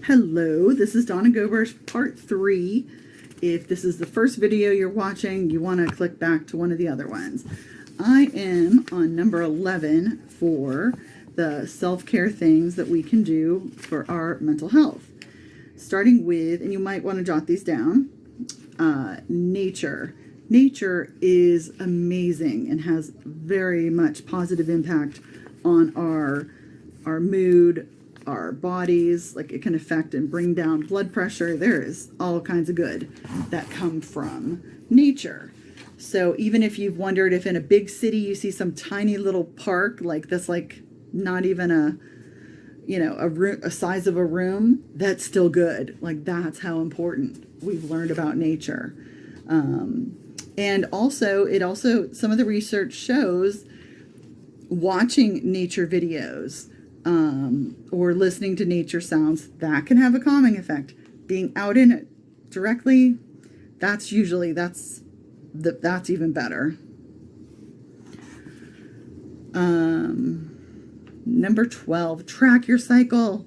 Hello, this is Donna Gober's part 3. If this is the first video you're watching, you want to click back to one of the other ones. I am on number 11 for the self-care things that we can do for our mental health. Starting with, and you might want to jot these down, nature. Nature is amazing and has very much positive impact on our mood, our bodies. Like, it can affect and bring down blood pressure. There is all kinds of good that come from nature. So even if you've wondered if in a big city you see some tiny little park like this, like not even a size of a room, that's still good. Like, that's how important we've learned about nature. And also, some of the research shows watching nature videos or listening to nature sounds, that can have a calming effect. Being out in it directly, that's even better. Number 12, track your cycle.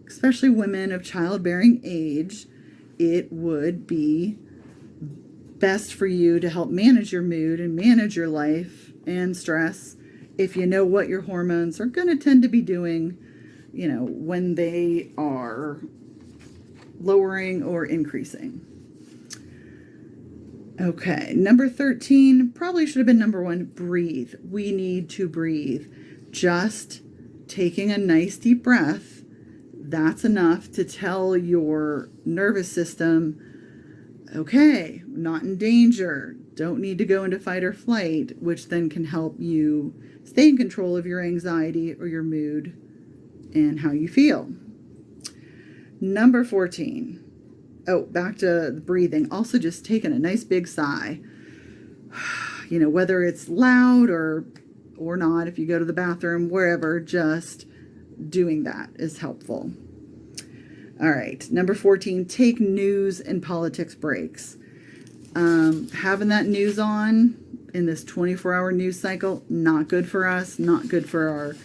Especially women of childbearing age, it would be best for you to help manage your mood and manage your life and stress if you know what your hormones are going to tend to be doing, when they are lowering or increasing. Okay, number 13, probably should have been number 1, breathe. We need to breathe. Just taking a nice deep breath, that's enough to tell your nervous system, okay, not in danger, don't need to go into fight or flight, which then can help you stay in control of your anxiety or your mood and how you feel. Number 14. Oh, back to the breathing. Also, just taking a nice big sigh. Whether it's loud or not, if you go to the bathroom, wherever, just doing that is helpful. All right, number 14, take news and politics breaks. Having that news on in this 24-hour news cycle, not good for us, not good for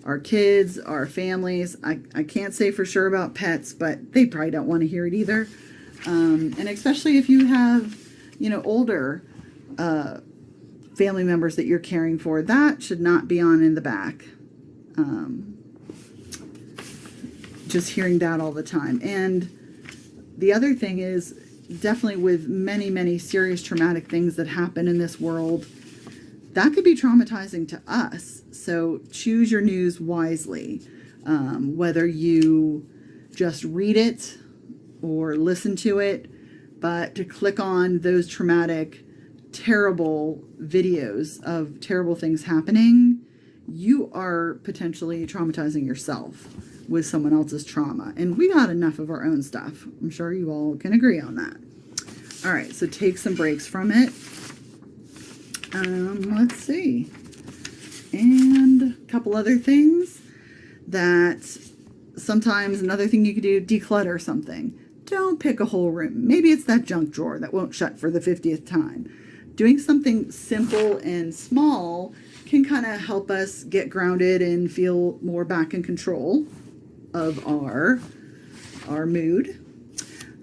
our kids, our families. I can't say for sure about pets, but they probably don't want to hear it either. And especially if you have, older family members that you're caring for, that should not be on in the back. Just hearing that all the time. And the other thing is, definitely with many, many serious traumatic things that happen in this world, that could be traumatizing to us. So choose your news wisely. Whether you just read it or listen to it, but to click on those traumatic, terrible videos of terrible things happening, you are potentially traumatizing yourself with someone else's trauma. And we got enough of our own stuff. I'm sure you all can agree on that. All right, so take some breaks from it. Let's see. And a couple other things that sometimes another thing you could do, declutter something. Don't pick a whole room. Maybe it's that junk drawer that won't shut for the 50th time. Doing something simple and small can kind of help us get grounded and feel more back in control of our mood.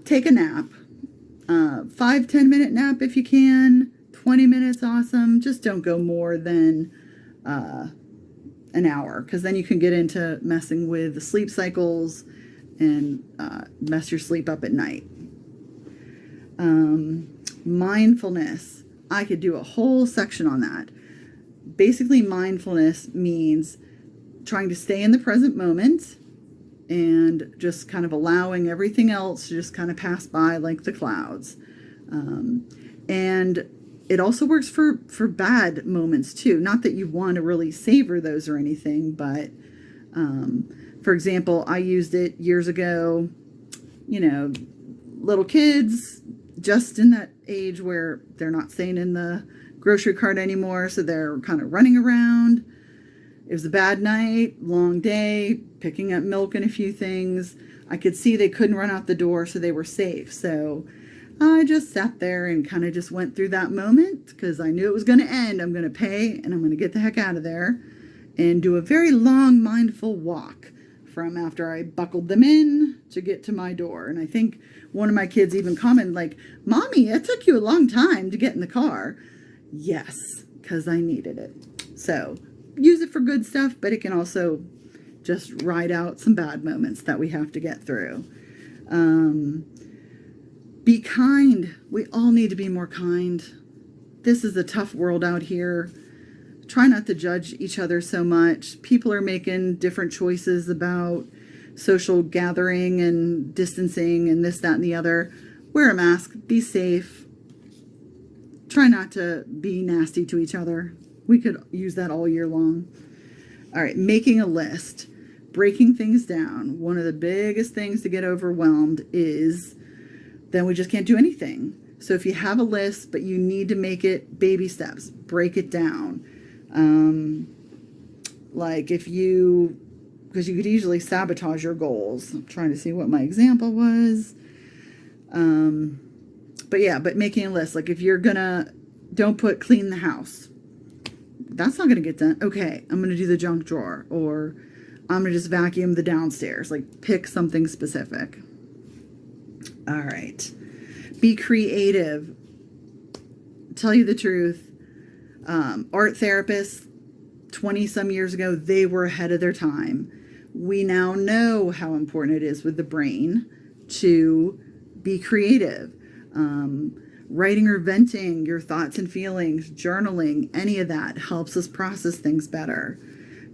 Take a nap. 5-10 minute nap if you can. 20 minutes, awesome. Just don't go more than an hour, because then you can get into messing with the sleep cycles and mess your sleep up at night. Mindfulness. I could do a whole section on that. Basically, mindfulness means trying to stay in the present moment and just kind of allowing everything else to just kind of pass by like the clouds. And it also works for bad moments too. Not that you want to really savor those or anything, but for example, I used it years ago, little kids just in that age where they're not staying in the grocery cart anymore, so they're kind of running around. It was a bad night, long day, picking up milk and a few things. I could see they couldn't run out the door, so they were safe. So I just sat there and kind of just went through that moment because I knew it was going to end. I'm going to pay and I'm going to get the heck out of there and do a very long mindful walk from after I buckled them in to get to my door. And I think one of my kids even commented like, "Mommy, it took you a long time to get in the car." Yes, because I needed it. So use it for good stuff, but it can also just ride out some bad moments that we have to get through. Be kind. We all need to be more kind. This is a tough world out here. Try not to judge each other so much. People are making different choices about social gathering and distancing and this, that, and the other. Wear a mask. Be safe. Try not to be nasty to each other. We could use that all year long. All right, making a list. Breaking things down. One of the biggest things to get overwhelmed is then we just can't do anything. So if you have a list, but you need to make it baby steps, break it down. Like because you could easily sabotage your goals. I'm trying to see what my example was. But making a list, like if you're don't put clean the house. That's not gonna get done. Okay, I'm gonna do the junk drawer, or I'm gonna just vacuum the downstairs. Like pick something specific. All right. Be creative. Tell you the truth. Art therapists, 20 some years ago, they were ahead of their time. We now know how important it is with the brain to be creative. Writing or venting your thoughts and feelings, journaling, any of that helps us process things better.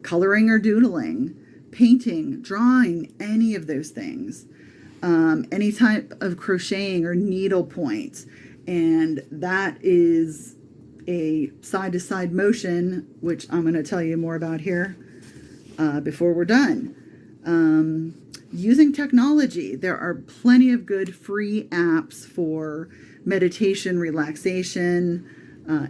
Coloring or doodling, painting, drawing, any of those things. Any type of crocheting or needle points. And that is a side-to-side motion, which I'm going to tell you more about here before we're done. Using technology. There are plenty of good free apps for meditation, relaxation,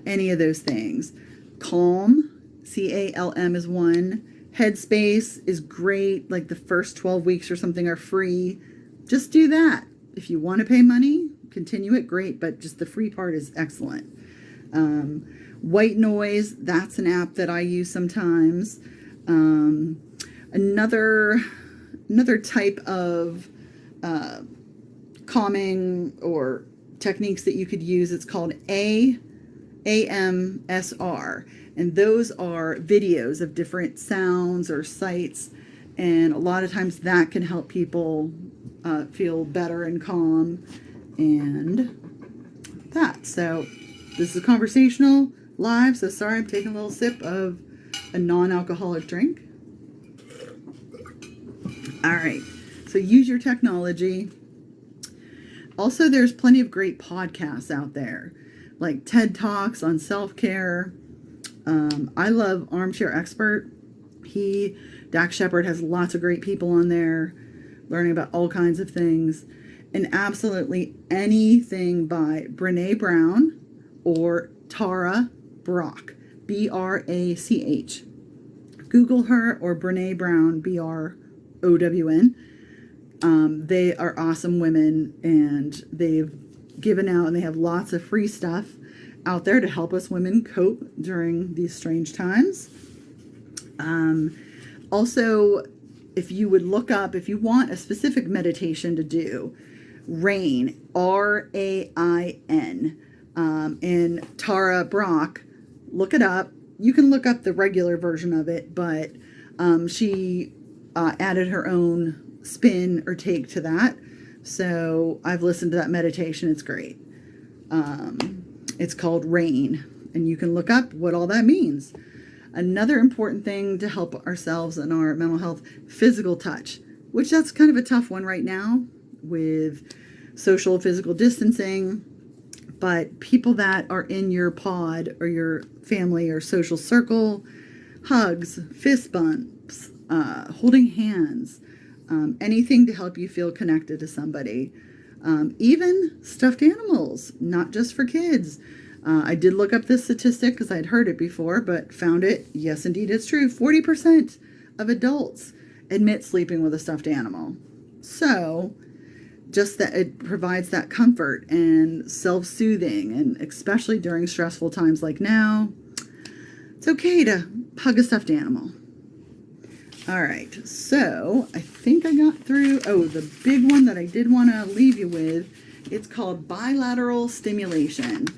any of those things. Calm, CALM is one. Headspace is great. Like the first 12 weeks or something are free. Just do that. If you want to pay money, continue it, great, but just the free part is excellent. White Noise, that's an app that I use sometimes. Another type of calming or techniques that you could use, it's called AMSR. And those are videos of different sounds or sights. And a lot of times that can help people feel better and calm and that. So this is conversational live. So sorry, I'm taking a little sip of a non-alcoholic drink. All right. So use your technology. Also, there's plenty of great podcasts out there, like TED Talks on self-care. I love Armchair Expert. Dax Shepard has lots of great people on there, learning about all kinds of things. And absolutely anything by Brene Brown or Tara Brach, Brach. Google her or Brene Brown, Brown. They are awesome women, and they've given out, and they have lots of free stuff out there to help us women cope during these strange times. Also, if you would look up, if you want a specific meditation to do, RAIN, RAIN, and Tara Brach, look it up. You can look up the regular version of it, but she added her own spin or take to that. So I've listened to that meditation. It's great. It's called RAIN, and you can look up what all that means. Another important thing to help ourselves and our mental health, physical touch, which that's kind of a tough one right now with social physical distancing. But people that are in your pod or your family or social circle, hugs, fist bumps, holding hands, anything to help you feel connected to somebody. Even stuffed animals, not just for kids. I did look up this statistic because I'd heard it before, but found it. Yes, indeed, it's true. 40% of adults admit sleeping with a stuffed animal. So just that it provides that comfort and self-soothing, and especially during stressful times like now, it's okay to hug a stuffed animal. All right, so I think I got through, the big one that I did want to leave you with, it's called bilateral stimulation.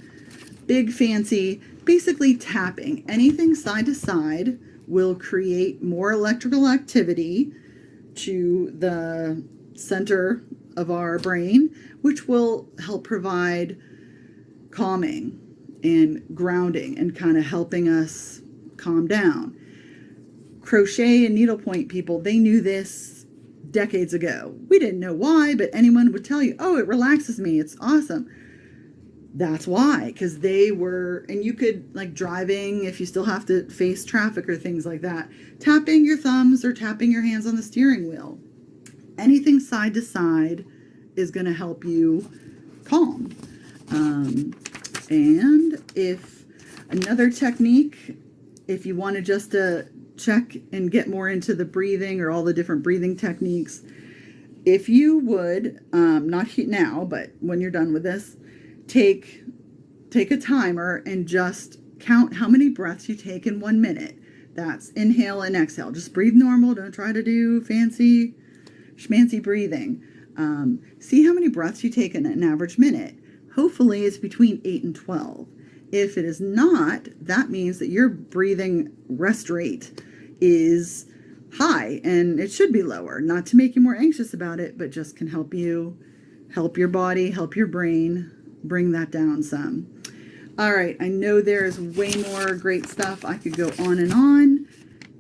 Big fancy, basically tapping. Anything side to side will create more electrical activity to the center of our brain, which will help provide calming and grounding and kind of helping us calm down. Crochet and needlepoint people, they knew this decades ago. We didn't know why, but anyone would tell you, oh, it relaxes me. It's awesome. That's why, because they were, and you could, like driving, if you still have to face traffic or things like that, tapping your thumbs or tapping your hands on the steering wheel. Anything side to side is going to help you calm. And if another technique, if you want to just check and get more into the breathing or all the different breathing techniques, if you would, not now, but when you're done with this, take a timer and just count how many breaths you take in 1 minute. That's inhale and exhale. Just breathe normal. Don't try to do fancy schmancy breathing. See how many breaths you take in an average minute. Hopefully it's between 8 and 12. If it is not, that means that your breathing rest rate is high, and it should be lower. Not to make you more anxious about it, but just can help you, help your body, help your brain bring that down some. All right, I know there's way more great stuff. I could go on,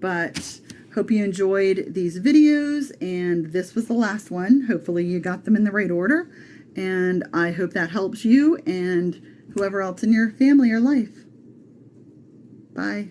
but hope you enjoyed these videos, and this was the last one. Hopefully you got them in the right order, and I hope that helps you and whoever else in your family or life. Bye.